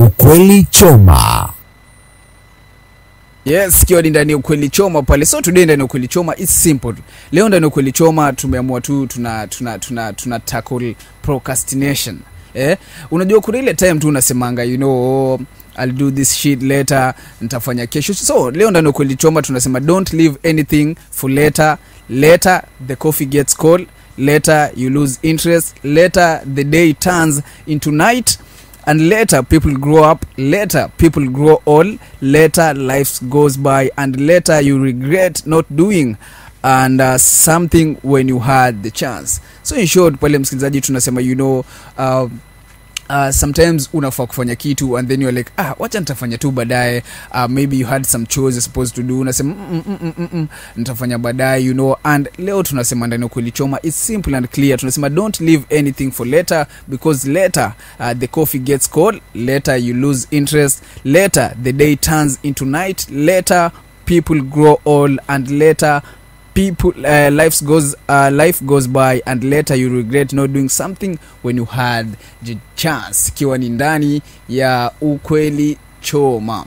Ukweli Choma. Yes, kiwa ni ndani ya Ukweli Choma pale. So today ndani ya Ukweli Choma, it's simple. Leo ndani ya Ukweli Choma tumeamua tu tuna tackle procrastination. Unajua kuna ile time tu unasemanga, I'll do this shit later, nitafanya kesho. So leo ndani ya Ukweli Choma tunasema don't leave anything for later. Later the coffee gets cold. Later you lose interest. Later the day turns into night. And later people grow up, later people grow old, later life goes by, and later you regret not doing something when you had the chance. So in short, pale msikilizaji tunasema sometimes unafaa kufanya kitu and then you're like, wacha nitafanya tu baadaye. Maybe you had some chores you're supposed to do, unasema nitafanya baadaye, and leo tunasema ndani Ukweli Choma, it's simple and clear. Tunasema don't leave anything for later, because later the coffee gets cold, later you lose interest, later the day turns into night, later people grow old, and later life goes by, and later you regret not doing something when you had the chance. Kiwa ni ndani ya Ukweli Choma.